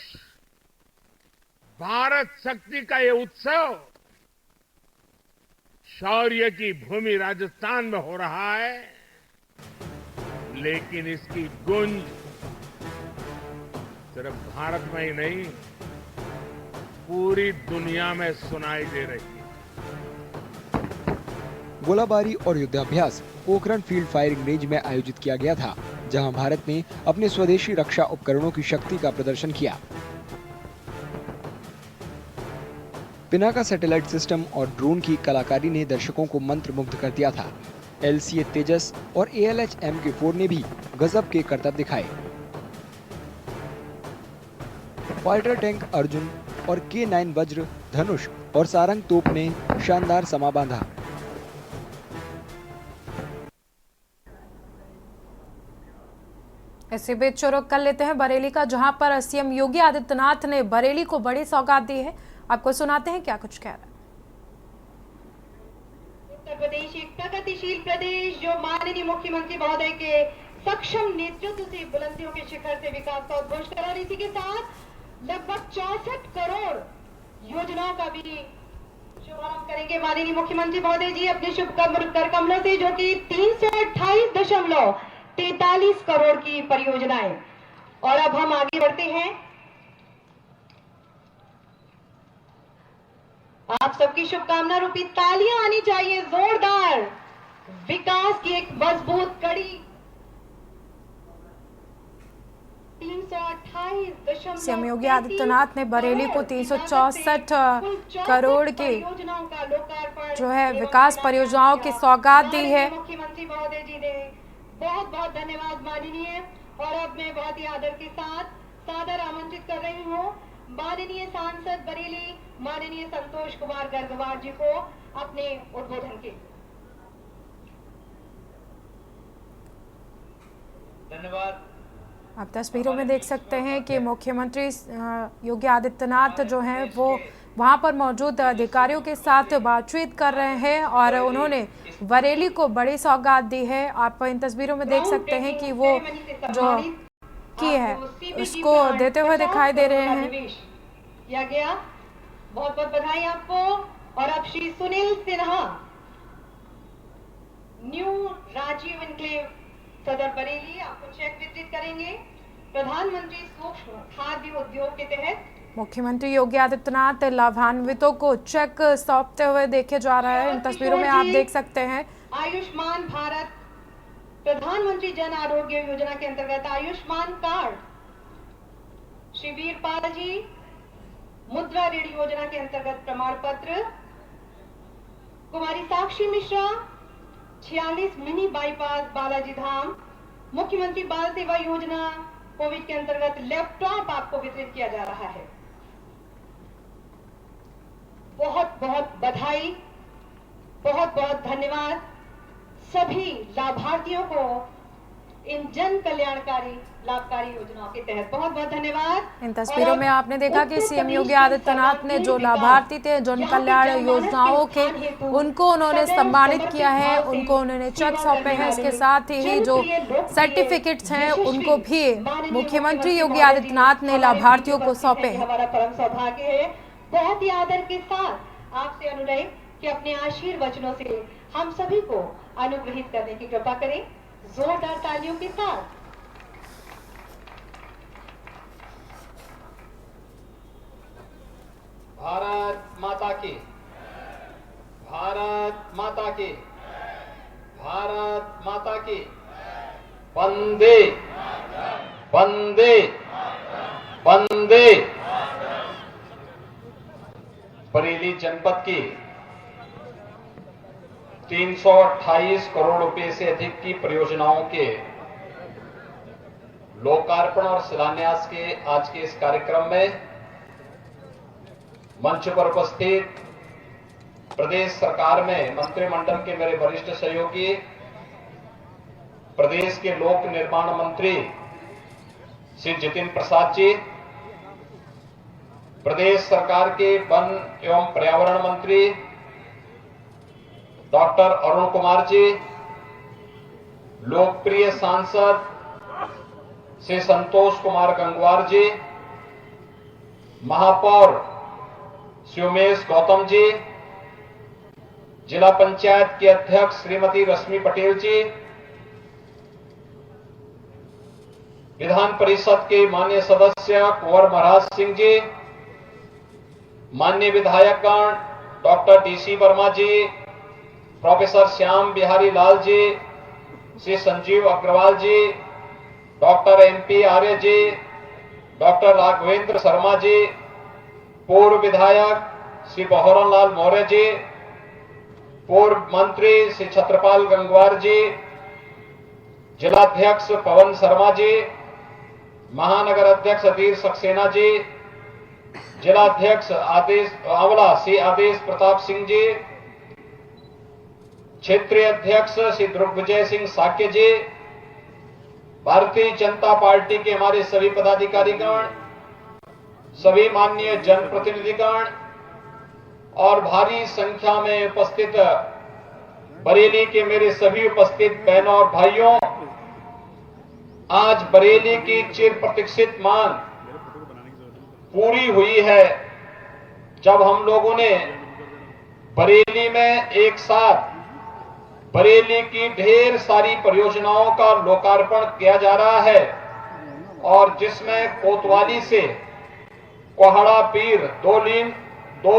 भारत शक्ति का ये उत्सव शौर्य की भूमि राजस्थान में हो रहा है, लेकिन इसकी गूंज सिर्फ भारत में ही नहीं, पूरी दुनिया में सुनाई दे रही है। गोलाबारी और युद्धाभ्यास पोखरण फील्ड फायरिंग रेंज में आयोजित किया गया था, जहां भारत ने अपने स्वदेशी रक्षा उपकरणों की शक्ति का प्रदर्शन किया। पिनाका सैटेलाइट सिस्टम और ड्रोन की कलाकारी ने दर्शकों को मंत्रमुग्ध कर दिया था। LCA तेजस और ALH MK4 ने भी गजब के करतब दिखाए। फाइटर टैंक अर्जुन और K9 वज्र, धनुष और सारंग तोप ने शानदार समा बांधा। इसी बीच रुख कर लेते हैं बरेली का, जहां पर सीएम योगी आदित्यनाथ ने बरेली को बड़ी सौगात दी है। आपको सुनाते हैं क्या कुछ कह रहा है। उत्तर प्रदेश एक प्रगतिशील प्रदेश जो माननीय मुख्यमंत्री महोदय के सक्षम नेतृत्व से बुलंदियों के शिखर से विकास का उद्घोष करा, और इसी के साथ लगभग 64 करोड़ योजनाओं का भी शुभारंभ करेंगे माननीय मुख्यमंत्री महोदय जी अपने शुभ कर कमलों से, जो कि 328.43 करोड़ की परियोजनाएं। और अब हम आगे बढ़ते हैं। आप सबकी शुभकामना रूपी तालियां आनी चाहिए जोरदार विकास की एक मजबूत कड़ी 328 सीएम योगी आदित्यनाथ ने बरेली को 364 करोड़ के जो है विकास परियोजनाओं की सौगात दी है। मुख्यमंत्री महोदय जी ने बहुत बहुत धन्यवाद माननीय। और अब मैं बहुत ही आदर के साथ सादर आमंत्रित कर रही हूँ माननीय सांसद बरेली माननीय संतोष कुमार गंगवार जी को अपने उद्बोधन के। धन्यवाद। आप तस्वीरों में देख सकते हैं कि मुख्यमंत्री योगी आदित्यनाथ जो हैं वो वहां पर मौजूद अधिकारियों के साथ बातचीत कर रहे हैं और उन्होंने बरेली को बड़ी सौगात दी है। आप इन तस्वीरों में देख सकते हैं कि वो जो की है उसको देते हुए दिखाई दे रहे हैं। किया गया, बहुत बहुत बधाई आपको। और अब श्री सुनील सिन्हा न्यू राजीव इनक्लेव सदर बरेली आपको चेक वितरित करेंगे। प्रधानमंत्री सूक्ष्म खाद्य उद्योग के तहत मुख्यमंत्री योगी आदित्यनाथ लाभान्वितों को चेक सौंपते हुए देखे जा रहा है। इन तस्वीरों में आप देख सकते हैं आयुष्मान भारत प्रधानमंत्री जन आरोग्य योजना के अंतर्गत आयुष्मान कार्ड, श्री वीरपाल जी मुद्रा ऋण योजना के अंतर्गत प्रमाण पत्र, कुमारी साक्षी मिश्रा 46 मिनी बाईपास बालाजी धाम, मुख्यमंत्री बाल सेवा योजना कोविड के अंतर्गत लैपटॉप आपको वितरित किया जा रहा है। बहुत बहुत बधाई, बहुत बहुत धन्यवाद सभी लाभार्थियों को इन जन कल्याणकारी लाभकारी योजनाओं के तहत। बहुत बहुत धन्यवाद। इन तस्वीरों में आपने देखा कि सीएम योगी आदित्यनाथ ने जो लाभार्थी थे जन कल्याण योजनाओं के उनको उन्होंने सम्मानित किया है, उनको उन्होंने चेक सौंपे हैं। इसके साथ ही जो सर्टिफिकेट्स हैं उनको भी मुख्यमंत्री योगी आदित्यनाथ ने लाभार्थियों को सौंपे हैं। हमारा परम सौभाग्य है। बहुत ही आदर के साथ आपसे अनुरोध कि अपने आशीर्वचनों से हम सभी को अनुग्रहित करने की कृपा करें। जोरदार तालियों के साथ। भारत माता की, भारत माता की, भारत माता की। वंदे वंदे वंदे। बरेली जनपद की 328 करोड़ रुपए से अधिक की परियोजनाओं के लोकार्पण और शिलान्यास के आज के इस कार्यक्रम में मंच पर उपस्थित प्रदेश सरकार में मंत्रिमंडल के मेरे वरिष्ठ सहयोगी, प्रदेश के लोक निर्माण मंत्री श्री जितिन प्रसाद जी, प्रदेश सरकार के वन एवं पर्यावरण मंत्री डॉक्टर अरुण कुमार जी, लोकप्रिय सांसद श्री संतोष कुमार गंगवार जी, महापौर श्री उमेश गौतम जी, जिला पंचायत के अध्यक्ष श्रीमती रश्मि पटेल जी, विधान परिषद के माननीय सदस्य कुंवर महाराज सिंह जी, माननीय विधायकगण डॉक्टर टीसी वर्मा जी, प्रोफेसर श्याम बिहारी लाल जी, श्री संजीव अग्रवाल जी, डॉक्टर MP आर्य जी, डॉक्टर राघवेंद्र शर्मा जी, पूर्व विधायक श्री बहोरन लाल मौर्य जी, पूर्व मंत्री श्री छत्रपाल गंगवार जी, जिलाध्यक्ष पवन शर्मा जी, महानगर अध्यक्ष अधीर सक्सेना जी, जिलाध्यक्ष आदेश आंवला श्री आदेश प्रताप सिंह जी, क्षेत्रीय अध्यक्ष श्री ध्रुव विजय सिंह साक्य जी, भारतीय जनता पार्टी के हमारे सभी पदाधिकारीगण, सभी माननीय जनप्रतिनिधिगण और भारी संख्या में उपस्थित बरेली के मेरे सभी उपस्थित बहनों और भाइयों, आज बरेली की चिर प्रतीक्षित मांग पूरी हुई है। जब हम लोगों ने बरेली में एक साथ बरेली की ढेर सारी परियोजनाओं का लोकार्पण किया जा रहा है और जिसमें कोतवाली से कोहड़ा पीर दो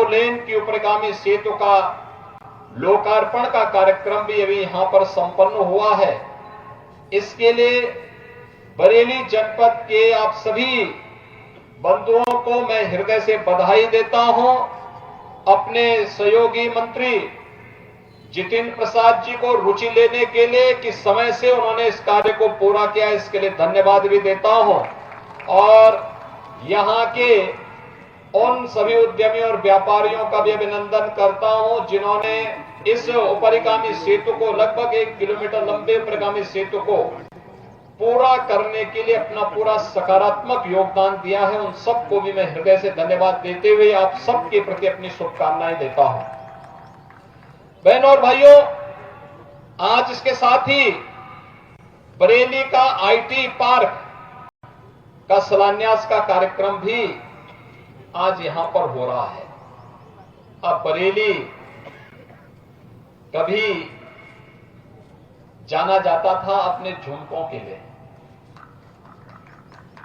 लेन की ऊपरगामी सेतु का लोकार्पण का कार्यक्रम भी अभी यहां पर संपन्न हुआ है। इसके लिए बरेली जनपद के आप सभी बंधुओं को मैं हृदय से बधाई देता हूं। अपने सहयोगी मंत्री जितिन प्रसाद जी को रुचि लेने के लिए कि समय से उन्होंने इस कार्य को पूरा किया, इसके लिए धन्यवाद भी देता हूं। और यहां के उन सभी उद्यमियों और व्यापारियों का भी अभिनंदन करता हूं जिन्होंने इस उपरिगामी सेतु को, लगभग 1 किलोमीटर लंबे उपरिगामी सेतु को पूरा करने के लिए अपना पूरा सकारात्मक योगदान दिया है। उन सबको भी मैं हृदय से धन्यवाद देते हुए आप सबके प्रति अपनी शुभकामनाएं देता हूं। बहनों और भाइयों, आज इसके साथ ही बरेली का आईटी पार्क का शिलान्यास का कार्यक्रम भी आज यहां पर हो रहा है। अब बरेली कभी जाना जाता था अपने झुमकों के लिए,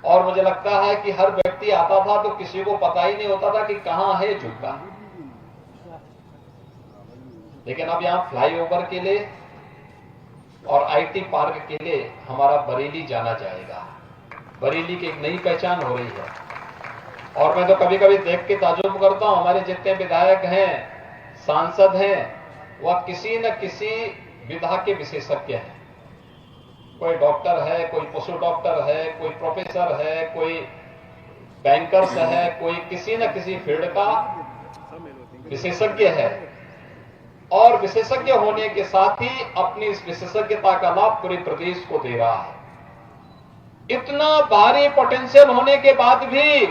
और मुझे लगता है कि हर व्यक्ति आता था तो किसी को पता ही नहीं होता था कि कहां है झुमका। लेकिन अब यहां फ्लाईओवर के लिए और आईटी पार्क के लिए हमारा बरेली जाना जाएगा। बरेली की एक नई पहचान हो रही है। और मैं तो कभी कभी देख के ताज्जुब करता हूं, हमारे जितने विधायक हैं, सांसद हैं, वह किसी न किसी विधा के विशेषज्ञ हैं। कोई डॉक्टर है, कोई पशु डॉक्टर है, कोई प्रोफेसर है, कोई बैंकर्स है, कोई किसी न किसी फील्ड का विशेषज्ञ है। और विशेषज्ञ होने के साथ ही अपनी इस विशेषज्ञता का लाभ पूरे प्रदेश को दे रहा है। इतना भारी पोटेंशियल होने के बाद भी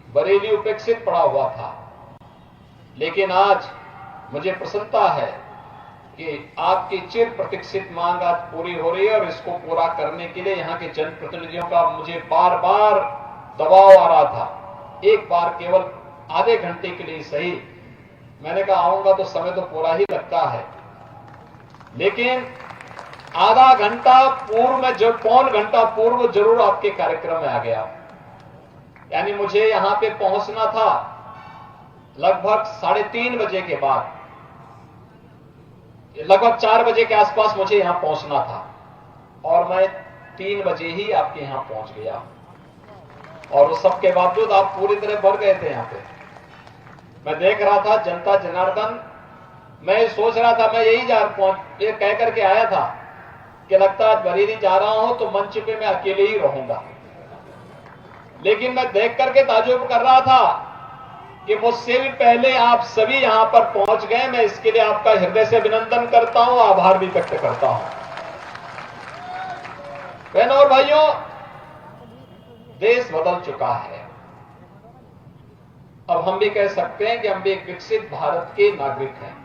बरेली उपेक्षित पड़ा हुआ था। लेकिन आज मुझे प्रसन्नता है कि आपकी चिर प्रतीक्षित मांग आज पूरी हो रही है, और इसको पूरा करने के लिए यहां के जनप्रतिनिधियों का मुझे बार बार दबाव आ रहा था। एक बार केवल आधे घंटे के लिए सही, मैंने कहा आऊंगा तो समय तो पूरा ही लगता है, लेकिन आधा घंटा पूर्व में, जो पौन घंटा पूर्व जरूर आपके कार्यक्रम में आ गया। यानी मुझे यहां पे पहुंचना था लगभग 3:30 बजे के बाद, लगभग 4 बजे के आसपास मुझे यहां पहुंचना था, और मैं 3 बजे ही आपके यहां पहुंच गया। और उस सब के बावजूद आप पूरी तरह भर गए थे यहां पे। मैं देख रहा था जनता जनार्दन, मैं सोच रहा था मैं यही ये कह करके आया था कि लगता है बरेली जा रहा हूं तो मंच पे मैं अकेले ही रहूंगा। लेकिन मैं देख करके ताज्जुब कर रहा था कि मुझसे भी पहले आप सभी यहां पर पहुंच गए। मैं इसके लिए आपका हृदय से अभिनंदन करता हूं, आभार भी व्यक्त करता हूं। बहनों और भाइयों, देश बदल चुका है। अब हम भी कह सकते हैं कि हम भी एक विकसित भारत के नागरिक हैं।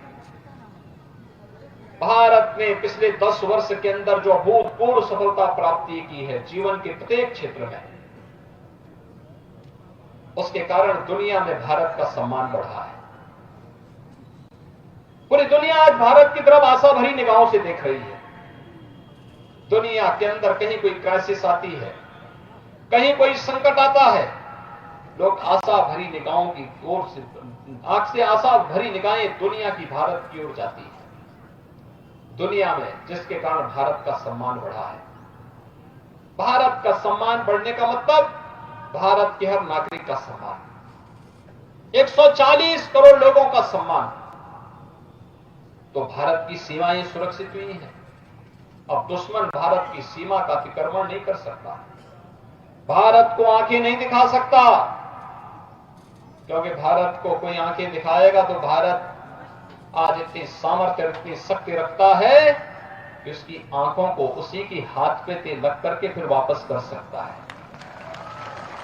भारत ने पिछले 10 वर्ष के अंदर जो अभूतपूर्व सफलता प्राप्ति की है जीवन के प्रत्येक क्षेत्र में, उसके कारण दुनिया में भारत का सम्मान बढ़ा है। पूरी दुनिया आज भारत की तरफ आशा भरी निगाहों से देख रही है। दुनिया के अंदर कहीं कोई क्राइसिस आती है, कहीं कोई संकट आता है, लोग आशा भरी निगाहों की ओर से, आंख से आशा भरी निगाहें दुनिया की भारत की ओर जाती है। दुनिया में, जिसके कारण भारत का सम्मान बढ़ा है। भारत का सम्मान बढ़ने का मतलब भारत के हर नागरिक का सम्मान, 140 करोड़ लोगों का सम्मान। तो भारत की सीमाएं सुरक्षित हुई हैं। अब दुश्मन भारत की सीमा का अतिक्रमण नहीं कर सकता, भारत को आंखें नहीं दिखा सकता, क्योंकि भारत को कोई आंखें दिखाएगा तो भारत आज इतनी सामर्थ्य, इतनी शक्ति रखता है कि उसकी आंखों को उसी की हाथ पे तेल लग करके फिर वापस कर सकता है।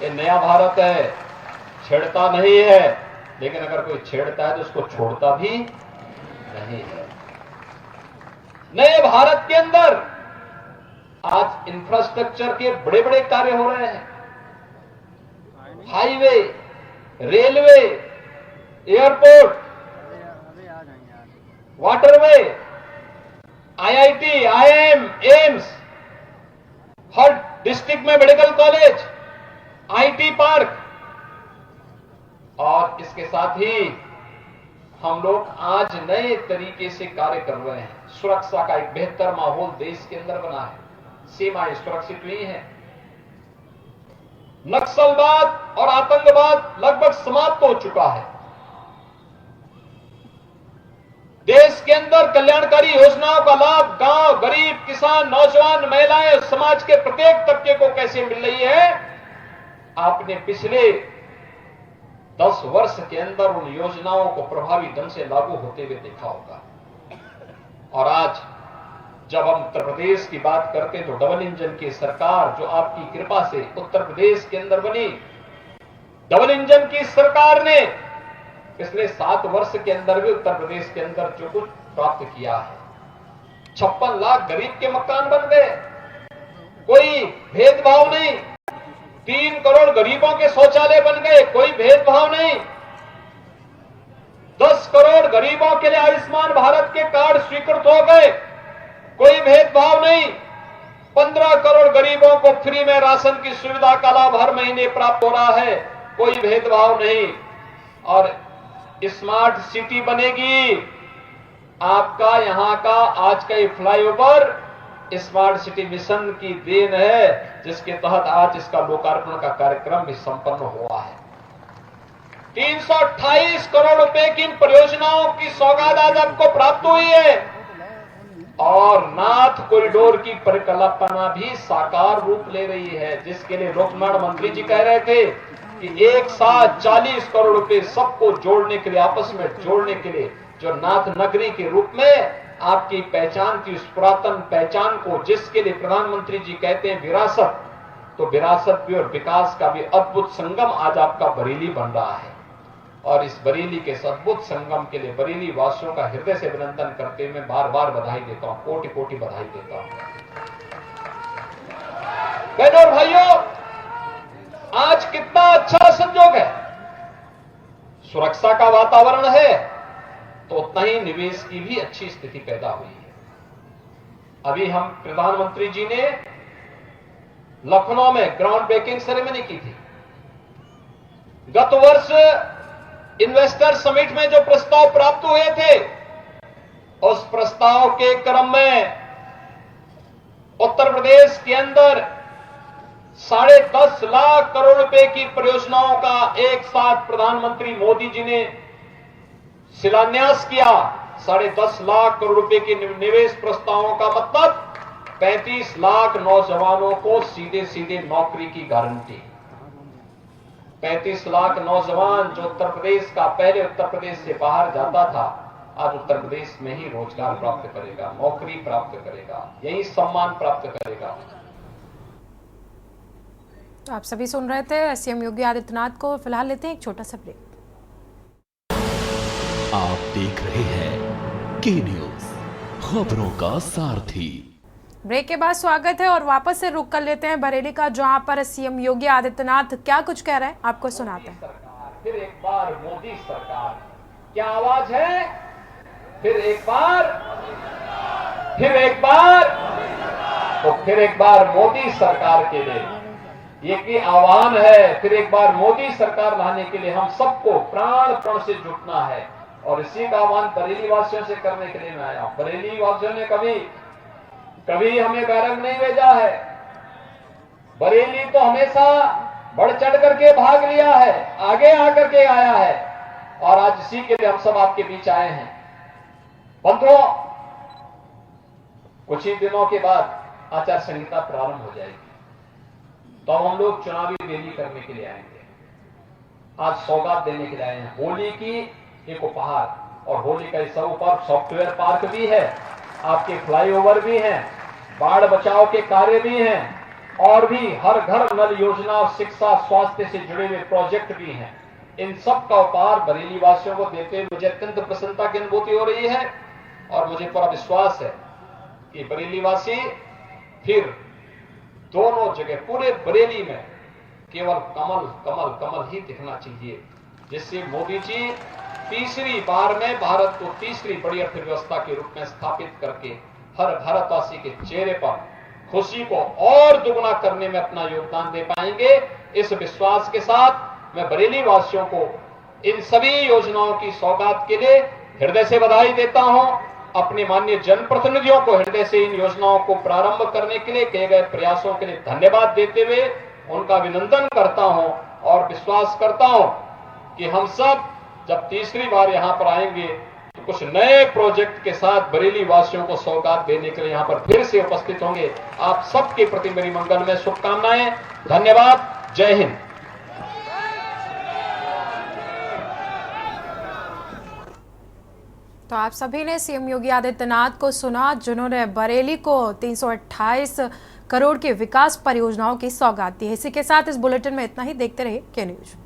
ये नया भारत है, छेड़ता नहीं है, लेकिन अगर कोई छेड़ता है तो उसको छोड़ता भी नहीं है। नए भारत के अंदर आज इंफ्रास्ट्रक्चर के बड़े बड़े कार्य हो रहे हैं। Highway, railway, airport, waterway, IIT, IIM, AIIMS, हर डिस्ट्रिक्ट में मेडिकल कॉलेज, आईटी पार्क, और इसके साथ ही हम लोग आज नए तरीके से कार्य कर रहे हैं। सुरक्षा का एक बेहतर माहौल देश के अंदर बना है, सीमाएं सुरक्षित हुई हैं, नक्सलवाद और आतंकवाद लगभग समाप्त हो चुका है। देश के अंदर कल्याणकारी योजनाओं का लाभ गांव, गरीब, किसान, नौजवान, महिलाएं, समाज के प्रत्येक तबके को कैसे मिल रही है, आपने पिछले 10 वर्ष के अंदर उन योजनाओं को प्रभावी ढंग से लागू होते हुए देखा होगा। और आज जब हम उत्तर प्रदेश की बात करते हैं तो डबल इंजन की सरकार जो आपकी कृपा से उत्तर प्रदेश के अंदर बनी, डबल इंजन की सरकार ने पिछले 7 वर्ष के अंदर भी उत्तर प्रदेश के अंदर जो कुछ प्राप्त किया है, 56 लाख गरीब के मकान बन गए, कोई भेदभाव नहीं, 3 करोड़ गरीबों के शौचालय बन गए, कोई भेदभाव नहीं, 10 करोड़ गरीबों के लिए आयुष्मान भारत के कार्ड स्वीकृत हो गए, कोई भेदभाव नहीं, 15 करोड़ गरीबों को फ्री में राशन की सुविधा का लाभ हर महीने प्राप्त हो रहा है, कोई भेदभाव नहीं। और स्मार्ट सिटी बनेगी, आपका यहां का आज का ये फ्लाईओवर स्मार्ट सिटी मिशन की देन है, जिसके तहत आज इसका लोकार्पण का कार्यक्रम भी संपन्न हुआ है। 328 करोड़ रुपए की इन परियोजनाओं की सौगात आज आपको प्राप्त हुई है और नाथ कॉरिडोर की परिकल्पना भी साकार रूप ले रही है, जिसके लिए लोक निर्माण मंत्री जी कह रहे थे कि एक साथ 40 करोड़ रुपए सबको जोड़ने के लिए, आपस में जोड़ने के लिए, जो नाथ नगरी के रूप में आपकी पहचान की उस पुरातन पहचान को, जिसके लिए प्रधानमंत्री जी कहते हैं विरासत, तो विरासत भी और विकास का भी अद्भुत संगम आज आपका बरेली बन रहा है। और इस बरेली के इस अद्भुत संगम के लिए बरेली वासियों का हृदय से अभिनंदन करते हुए मैं बार बार बधाई देता हूं, कोटि कोटि बधाई देता हूं। बहनों और भाइयों, आज कितना अच्छा संजोग है, सुरक्षा का वातावरण है तो उतना ही निवेश की भी अच्छी स्थिति पैदा हुई है। अभी हम प्रधानमंत्री जी ने लखनऊ में ग्राउंड ब्रेकिंग सेरेमनी की थी। गत वर्ष इन्वेस्टर समिट में जो प्रस्ताव प्राप्त हुए थे, उस प्रस्ताव के क्रम में उत्तर प्रदेश के अंदर 10.5 लाख करोड़ रुपए की परियोजनाओं का एक साथ प्रधानमंत्री मोदी जी ने शिलान्यास किया। 10.5 लाख करोड़ रुपए के निवेश प्रस्तावों का मतलब 35 लाख नौजवानों को सीधे सीधे नौकरी की गारंटी। 35 लाख नौजवान जो उत्तर प्रदेश का, पहले उत्तर प्रदेश से बाहर जाता था, आज उत्तर प्रदेश में ही रोजगार प्राप्त करेगा, नौकरी प्राप्त करेगा, यही सम्मान प्राप्त करेगा। तो आप सभी सुन रहे थे सीएम योगी आदित्यनाथ को। फिलहाल लेते हैं एक छोटा सा ब्रेक। आप देख रहे हैं के न्यूज, खबरों का सारथी। ब्रेक के बाद स्वागत है और वापस से रुक कर लेते हैं बरेली का, जहां पर सीएम योगी आदित्यनाथ क्या कुछ कह रहे हैं आपको सुनाते हैं। फिर एक बार मोदी सरकार, क्या आवाज है? फिर एक बार, फिर एक बार, तो फिर एक बार मोदी सरकार के लिए ये की आह्वान है। फिर एक बार मोदी सरकार लाने के लिए हम सबको प्राण प्रण से जुटना है और इसी का आह्वान बरेली वासियों से करने के लिए मैं आया हूं। बरेली वासियों ने कभी हमें बैरंग नहीं भेजा है। बरेली तो हमेशा बढ़ चढ़ करके भाग लिया है, आगे आकर के आया है और आज इसी के लिए हम सब आपके बीच आए हैं। बंधुओं, कुछ ही दिनों के बाद आचार संहिता प्रारंभ हो जाएगी, तो हम लोग चुनावी रैली करने के लिए आएंगे। आज सौगात देने के लिए आए हैं, होली की एक उपहार, और होली का इस ऊपर सॉफ्टवेयर पार्क भी है, आपके फ्लाईओवर भी हैं, बाढ़ बचाव के कार्य भी हैं और भी हर घर नल योजना और शिक्षा स्वास्थ्य से जुड़े हुए प्रोजेक्ट भी हैं। इन सब का उपहार बरेली वासियों को देते हुए मुझे अत्यंत प्रसन्नता की अनुभूति हो रही है और मुझे पूरा विश्वास है कि बरेली वासी फिर दोनों जगह पूरे बरेली में केवल कमल कमल कमल ही दिखना चाहिए, जिससे मोदी जी तीसरी बार में भारत को तीसरी बड़ी अर्थव्यवस्था के रूप में स्थापित करके हर भारतवासी के चेहरे पर खुशी को और दुगना करने में अपना योगदान दे पाएंगे। इस विश्वास के साथ मैं बरेली वासियों को इन सभी योजनाओं की सौगात के लिए हृदय से बधाई देता हूं। अपने माननीय जनप्रतिनिधियों को हृदय से इन योजनाओं को प्रारंभ करने के लिए किए गए प्रयासों के लिए धन्यवाद देते हुए उनका अभिनंदन करता हूं और विश्वास करता हूं कि हम सब जब तीसरी बार यहां पर आएंगे तो कुछ नए प्रोजेक्ट के साथ बरेली वासियों को सौगात देने के लिए यहां पर फिर से उपस्थित होंगे। आप सबके प्रति मेरी मंगलमय शुभकामनाएं। धन्यवाद। जय हिंद। तो आप सभी ने सीएम योगी आदित्यनाथ को सुना, जिन्होंने बरेली को 328 करोड़ की विकास परियोजनाओं की सौगात दी है। इसी के साथ इस बुलेटिन में इतना ही। देखते रहिए के न्यूज।